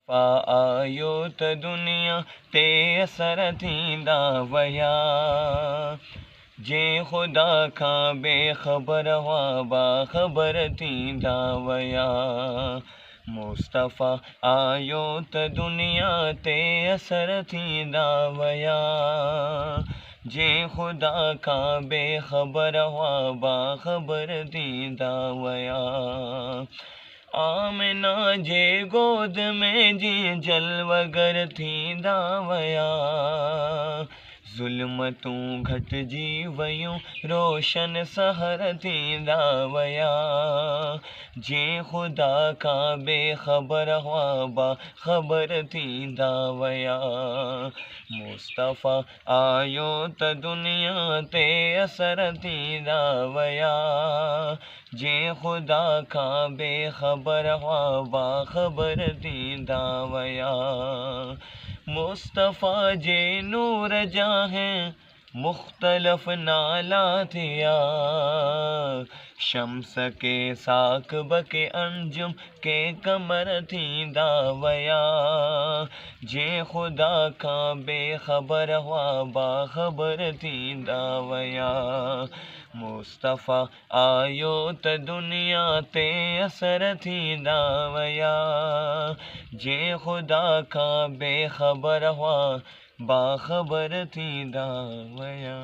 आयो त दुनिया ते असर थींदा वया। जे खुदा खां बेख़बर हुआ बाख़बर थींदा वया। मुस्तफ़ा आयो त दुनिया ते असर थींदा वया। जे खुदा खां बेख़बर हुआ बाख़बर थींदा वया। आमिना जे गोद में जीअं जलवगर थींदा वया। ज़ुल्मतूं घटिजी वयूं रोशन सहर थींदा वया। जे खुदा खां बेख़बर हुआ बाख़बर थींदा वया। मुस्तफ़ा आयो त दुनिया ते असर थींदा वया। जे खुदा खां बेख़बर हुआ बाख़बर थींदा वया। मुस्तफ़ा जे नूर जा हैं मुख़्तलिफ़ नाला थिया। शम्स के साक़ब के अंजुम के कमर थींदा वया। जे खुदा खां बेख़बर हुआ बाख़बर थींदा वया। मुस्तफ़ा आयो त दुनिया ते असर थींदा वया। जे खुदा खां बेख़बर हुआ बाख़बर थींदा वया।